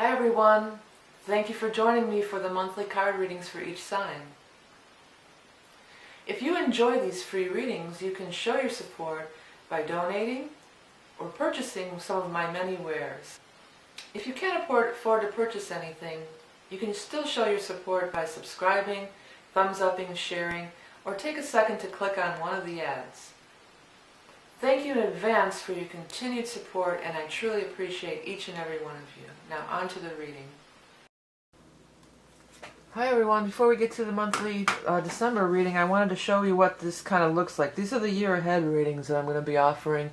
Hi everyone, thank you for joining me for the monthly card readings for each sign. If you enjoy these free readings, you can show your support by donating or purchasing some of my many wares. If you can't afford to purchase anything, you can still show your support by subscribing, thumbs-upping, sharing, or take a second to click on one of the ads. Thank you in advance for your continued support, and I truly appreciate each and every one of you. Now on to the reading. Hi everyone, before we get to the monthly December reading, I wanted to show you what this kind of looks like. These are the year ahead readings that I'm going to be offering.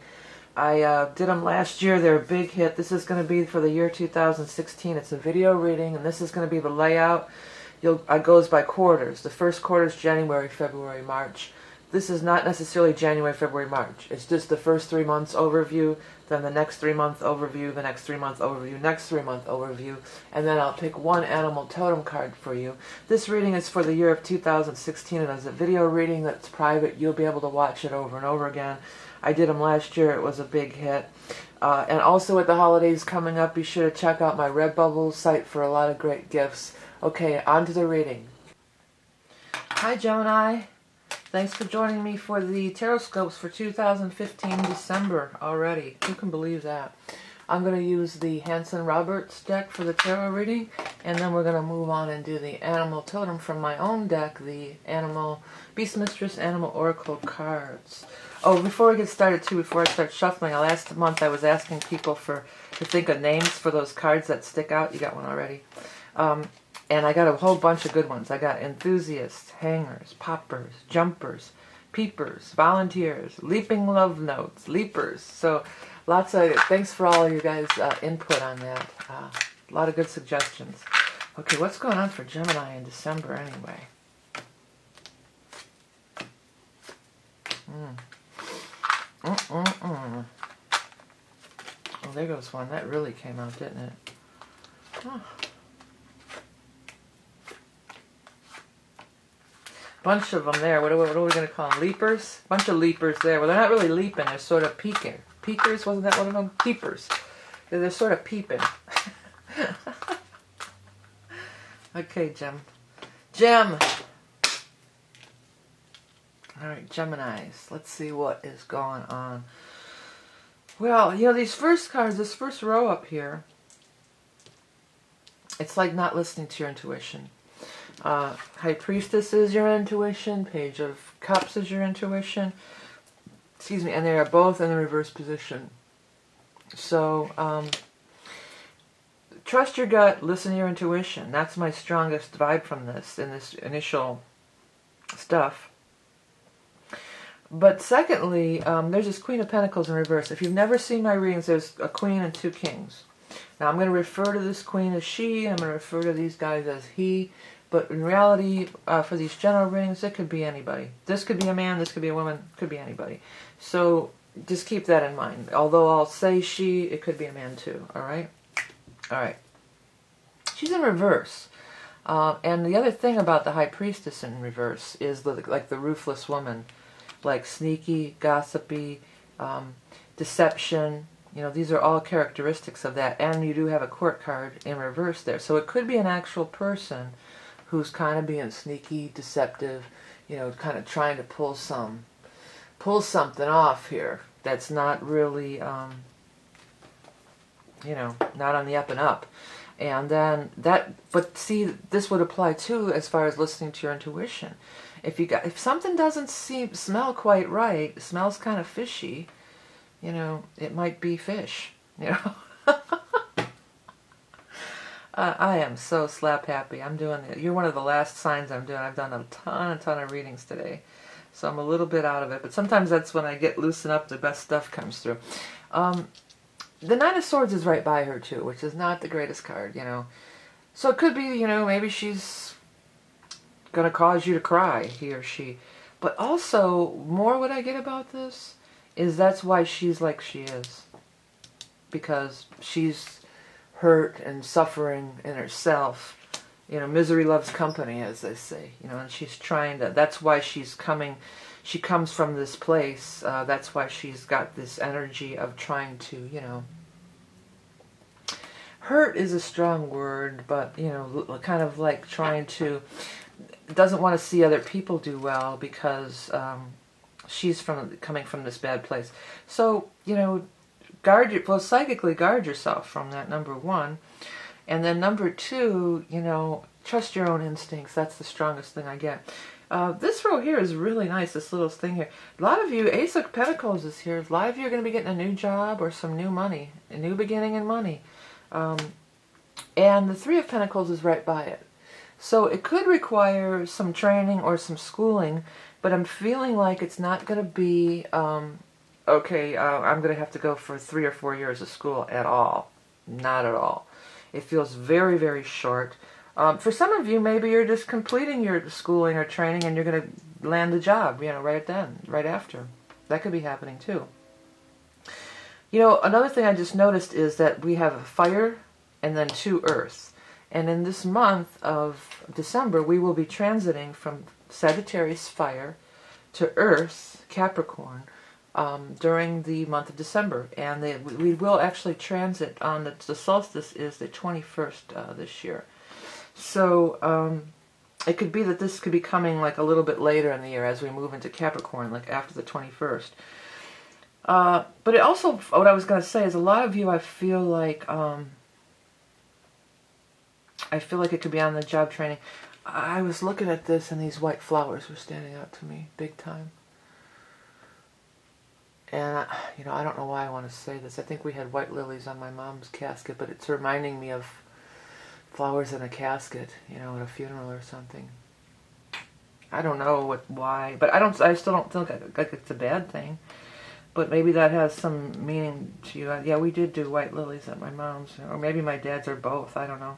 I did them last year. They're a big hit. This is going to be for the year 2016. It's a video reading, and this is going to be the layout. It goes by quarters. The first quarter is January, February, March. This is not necessarily January, February, March. It's just the first 3 months overview, then the next 3 month overview, the next 3 month overview, next 3 month overview, and then I'll pick one animal totem card for you. This reading is for the year of 2016, and as a video reading that's private, you'll be able to watch it over and over again. I did them last year. It was a big hit. And also with the holidays coming up, be sure to check out my Redbubble site for a lot of great gifts. Okay, on to the reading. Hi Gemini. Thanks for joining me for the tarot scopes for 2015 December already. Who can believe that? I'm going to use the Hanson Roberts deck for the tarot reading, and then we're going to move on and do the animal totem from my own deck, the Animal Beast Mistress Animal Oracle cards. Oh, before we get started too, before I start shuffling, last month I was asking people to think of names for those cards that stick out. You got one already. And I got a whole bunch of good ones. I got enthusiasts, hangers, poppers, jumpers, peepers, volunteers, leaping love notes, leapers. So lots of, thanks for all of you guys' input on that. A lot of good suggestions. Okay, what's going on for Gemini in December anyway? Oh, there goes one. That really came out, didn't it? Oh. Bunch of them there. What are we going to call them? Leapers? Bunch of leapers there. Well, they're not really leaping. They're sort of peeking. Peekers? Wasn't that one of them? Peepers. They're sort of peeping. Okay, Gem. Alright, Geminis. Let's see what is going on. Well, you know, these first cards, this first row up here, it's like not listening to your intuition. High Priestess is your intuition. Page of Cups is your intuition. Excuse me, and they are both in the reverse position. So, trust your gut, listen to your intuition. That's my strongest vibe from this, in this initial stuff. But secondly, there's this Queen of Pentacles in reverse. If you've never seen my readings, there's a Queen and two Kings. Now, I'm going to refer to this Queen as she, I'm going to refer to these guys as he. But in reality, for these general readings, it could be anybody. This could be a man, this could be a woman, could be anybody. So just keep that in mind. Although I'll say she, it could be a man too. Alright? Alright. She's in reverse. And the other thing about the High Priestess in reverse is like the ruthless woman. Like sneaky, gossipy, deception. You know, these are all characteristics of that. And you do have a Court card in reverse there. So it could be an actual person who's kind of being sneaky, deceptive, you know, kind of trying to pull something off here that's not really, you know, not on the up and up. And then but see, this would apply too as far as listening to your intuition. If something doesn't smell quite right, it smells kind of fishy, you know, it might be fish, you know. I am so slap happy. I'm doing it. You're one of the last signs I'm doing. I've done a ton of readings today. So I'm a little bit out of it. But sometimes that's when I get loosened up, the best stuff comes through. The Nine of Swords is right by her too, which is not the greatest card, you know. So it could be, you know, maybe she's going to cause you to cry, he or she. But also, more what I get about this is that's why she's like she is. Because she's hurt and suffering in herself. You know, misery loves company, as they say. You know, and she's trying to, that's why she's coming, she comes from this place. That's why she's got this energy of trying to, you know, hurt is a strong word, but, you know, kind of like trying to, doesn't want to see other people do well because she's coming from this bad place. So, you know, psychically guard yourself from that, number one. And then number two, you know, trust your own instincts. That's the strongest thing I get. This row here is really nice, this little thing here. A lot of you, Ace of Pentacles is here. A lot of you are going to be getting a new job or some new money, a new beginning in money. And the Three of Pentacles is right by it. So it could require some training or some schooling, but I'm feeling like it's not going to be, okay, I'm going to have to go for 3 or 4 years of school at all. Not at all. It feels very, very short. For some of you, maybe you're just completing your schooling or training and you're going to land a job, you know, right then, right after. That could be happening too. You know, another thing I just noticed is that we have fire and then 2 earths. And in this month of December, we will be transiting from Sagittarius fire to Earth, Capricorn, during the month of December. And we will actually transit on the solstice is the 21st this year. So it could be that this could be coming like a little bit later in the year as we move into Capricorn, like after the 21st. But it also, what I was going to say is a lot of you, I feel like it could be on the job training. I was looking at this and these white flowers were standing out to me big time. And, you know, I don't know why I want to say this. I think we had white lilies on my mom's casket, but it's reminding me of flowers in a casket, you know, at a funeral or something. I don't know why, but I still don't think like it's a bad thing. But maybe that has some meaning to you. Yeah, we did do white lilies at my mom's, or maybe my dad's, or both. I don't know.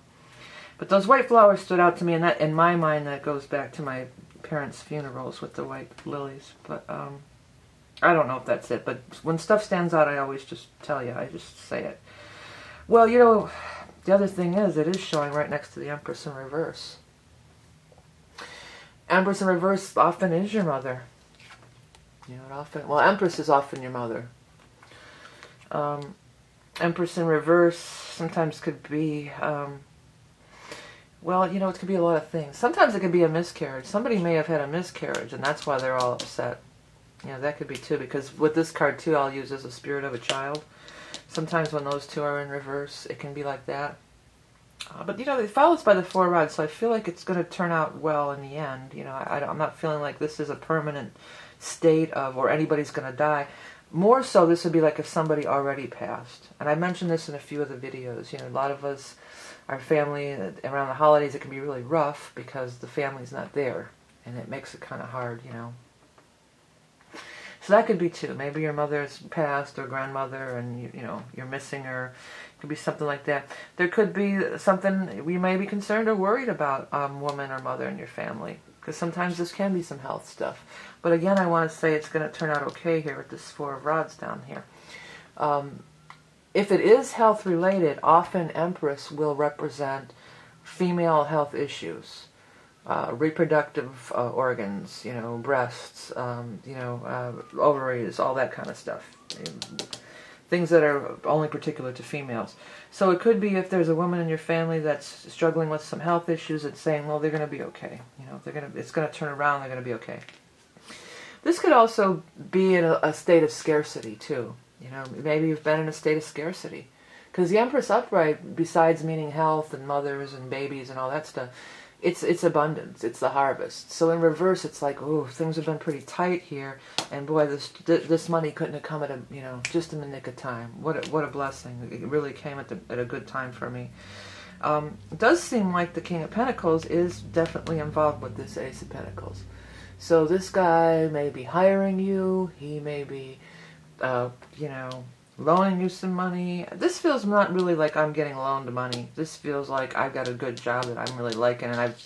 But those white flowers stood out to me, and that, in my mind, that goes back to my parents' funerals with the white lilies. But I don't know if that's it. But when stuff stands out, I always just tell you. I just say it. Well, you know, the other thing is, it is showing right next to the Empress in reverse. Empress in reverse often is your mother. You know, well, Empress is often your mother. Empress in reverse sometimes could be, well, you know, it could be a lot of things. Sometimes it could be a miscarriage. Somebody may have had a miscarriage, and that's why they're all upset. You know, that could be too, because with this card too, I'll use as a spirit of a child. Sometimes when those two are in reverse, it can be like that. But, you know, it follows by the 4 rods, so I feel like it's going to turn out well in the end. You know, I'm not feeling like this is a permanent state of, or anybody's going to die. More so, this would be like if somebody already passed. And I mentioned this in a few of the videos. You know, a lot of us, our family, around the holidays, it can be really rough because the family's not there. And it makes it kind of hard, you know. So that could be too. Maybe your mother's passed or grandmother and, you know, you're missing her. It could be something like that. There could be something we may be concerned or worried about, woman or mother in your family. Because sometimes this can be some health stuff. But again, I want to say it's going to turn out okay here with this 4 of rods down here. If it is health related, often Empress will represent female health issues. Reproductive organs, you know, breasts, you know, ovaries, all that kind of stuff. Things that are only particular to females. So it could be if there's a woman in your family that's struggling with some health issues, it's saying, well, they're going to be okay. You know, it's going to turn around, they're going to be okay. This could also be in a state of scarcity, too. You know, maybe you've been in a state of scarcity. Because the Empress upright, besides meaning health and mothers and babies and all that stuff, it's abundance, it's the harvest. So in reverse, it's like, oh, things have been pretty tight here, and boy, this money couldn't have come at a, you know, just in the nick of time. What a blessing! It really came at a good time for me. It does seem like the King of Pentacles is definitely involved with this Ace of Pentacles. So this guy may be hiring you. He may be, you know, loaning you some money. This feels not really like I'm getting loaned money. This feels like I've got a good job that I'm really liking, and I've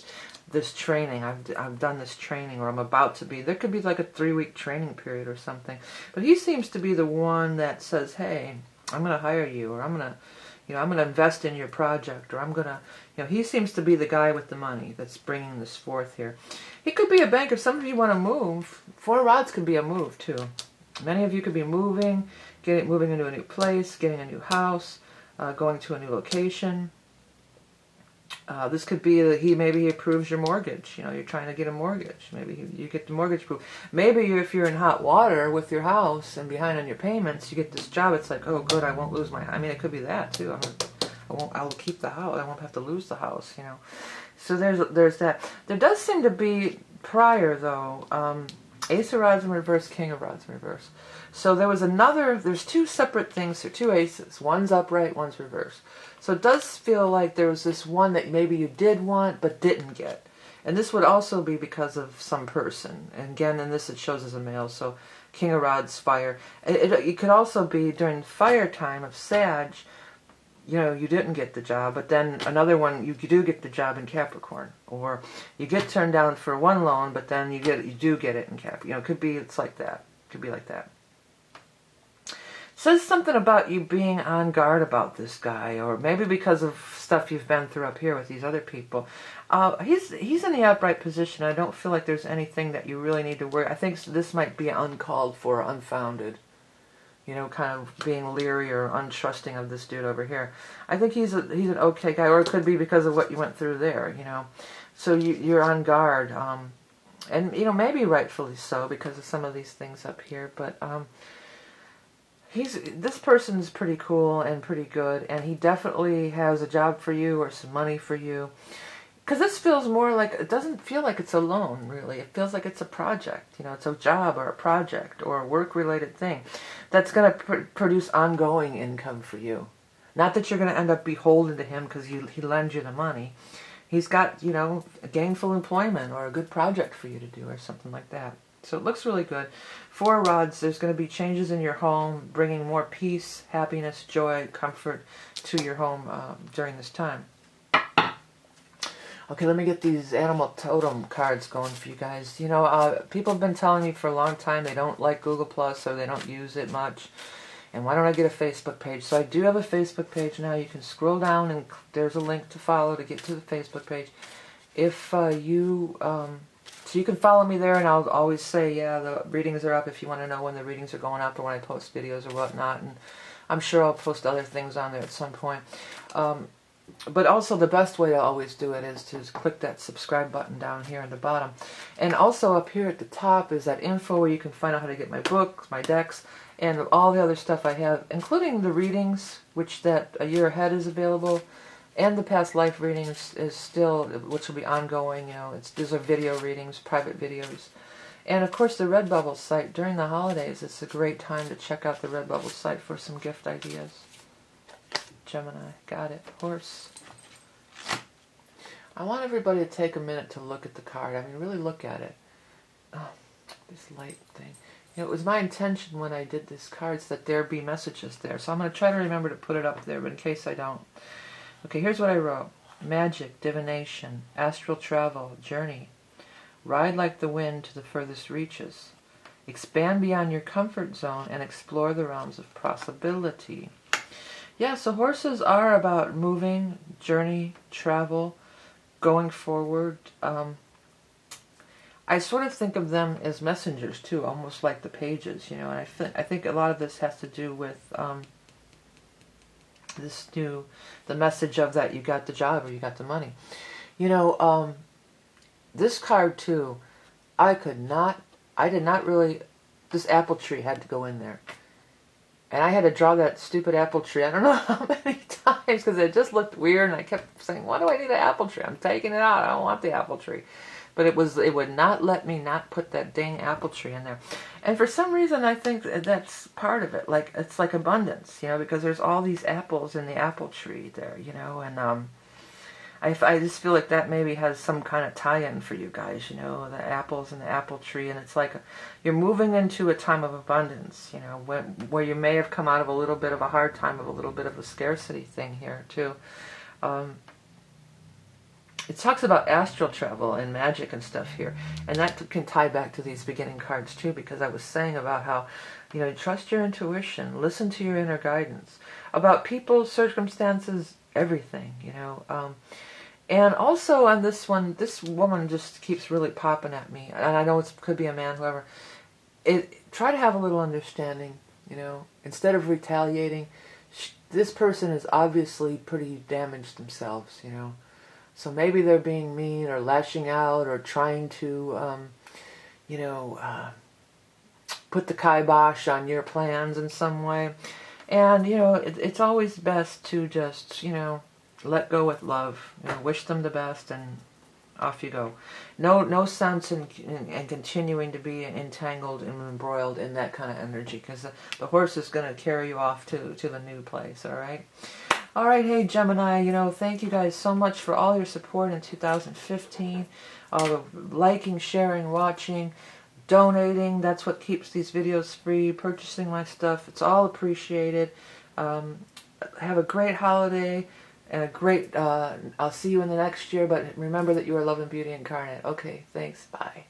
done this training, or I'm about to be. There could be like a 3-week training period or something. But he seems to be the one that says, "Hey, I'm going to hire you," or I'm going to invest in your project, or I'm going to, you know, he seems to be the guy with the money that's bringing this forth here. He could be a banker. Some of you want to move. 4 rods could be a move too. Many of you could be moving into a new place, getting a new house. going to a new location. This could be that maybe he approves your mortgage. You know, you're trying to get a mortgage. Maybe you get the mortgage approved. Maybe if you're in hot water with your house and behind on your payments, you get this job. It's like, oh, good, I won't lose my. I mean, it could be that too. I'll keep the house. I won't have to lose the house. You know. So there's that. There does seem to be prior though. Ace of Rods in reverse, King of Rods in reverse. So there's two separate things here, two aces. One's upright, one's reverse. So it does feel like there was this one that maybe you did want but didn't get. And this would also be because of some person. And again, in this it shows as a male, so King of Rods, fire. It could also be during fire time of Sag, you know, you didn't get the job, but then another one, you do get the job in Capricorn. Or you get turned down for one loan, but then you do get it in Cap. You know, it's like that. Could be like that. Says something about you being on guard about this guy, or maybe because of stuff you've been through up here with these other people. He's in the upright position. I don't feel like there's anything that you really need to worry. I think this might be uncalled for, unfounded. You know, kind of being leery or untrusting of this dude over here. I think he's an okay guy, or it could be because of what you went through there. You know, so you're on guard, and you know, maybe rightfully so because of some of these things up here, but. This person's pretty cool and pretty good, and he definitely has a job for you or some money for you. Because this feels more like, it doesn't feel like it's a loan, really. It feels like it's a project. You know, it's a job or a project or a work-related thing that's going to produce ongoing income for you. Not that you're going to end up beholden to him because he lends you the money. He's got, you know, a gainful employment or a good project for you to do or something like that. So it looks really good. 4 rods, there's going to be changes in your home, bringing more peace, happiness, joy, comfort to your home during this time. Okay, let me get these animal totem cards going for you guys. You know, people have been telling me for a long time they don't like Google Plus, or they don't use it much. And why don't I get a Facebook page? So I do have a Facebook page now. You can scroll down and there's a link to follow to get to the Facebook page. If so you can follow me there, and I'll always say, yeah, the readings are up if you want to know when the readings are going up or when I post videos or whatnot. And I'm sure I'll post other things on there at some point. But also the best way to always do it is to click that subscribe button down here at the bottom. And also up here at the top is that info where you can find out how to get my books, my decks, and all the other stuff I have, including the readings, which that a year ahead is available. And the past life readings is still, which will be ongoing, you know, these are video readings, private videos. And of course the Redbubble site, during the holidays, it's a great time to check out the Redbubble site for some gift ideas. Gemini, got it. Horse. I want everybody to take a minute to look at the card. I mean, really look at it. Oh, this light thing. You know, it was my intention when I did these cards that there be messages there. So I'm going to try to remember to put it up there, but in case I don't. Okay, here's what I wrote. Magic, divination, astral travel, journey. Ride like the wind to the furthest reaches. Expand beyond your comfort zone and explore the realms of possibility. Yeah, so horses are about moving, journey, travel, going forward. I sort of think of them as messengers too, almost like the pages, you know. And I think a lot of this has to do with the message of that you got the job or you got the money. You know, this card too, this apple tree had to go in there. And I had to draw that stupid apple tree, I don't know how many times, because it just looked weird, and I kept saying, why do I need an apple tree? I'm taking it out, I don't want the apple tree. But it would not let me not put that dang apple tree in there. And for some reason, I think that's part of it. Like, it's like abundance, you know, because there's all these apples in the apple tree there, you know. And I just feel like that maybe has some kind of tie-in for you guys, you know, the apples and the apple tree. And it's like you're moving into a time of abundance, you know, where you may have come out of a little bit of a hard time, of a little bit of a scarcity thing here, too. It talks about astral travel and magic and stuff here. And that can tie back to these beginning cards too, because I was saying about how, you know, trust your intuition, listen to your inner guidance, about people, circumstances, everything, you know. And also on this one, this woman just keeps really popping at me. And I know it could be a man, whoever. Try to have a little understanding, you know. Instead of retaliating, this person is obviously pretty damaged themselves, you know. So maybe they're being mean or lashing out or trying to, you know, put the kibosh on your plans in some way. And, you know, it's always best to just, you know, let go with love. You know, wish them the best and off you go. No sense in continuing to be entangled and embroiled in that kind of energy, because the horse is going to carry you off to the new place, all right? All right, hey Gemini, you know, thank you guys so much for all your support in 2015, all the liking, sharing, watching, donating. That's what keeps these videos free, purchasing my stuff. It's all appreciated. Have a great holiday and a great, I'll see you in the next year, but remember that you are love and beauty incarnate. Okay, thanks, bye.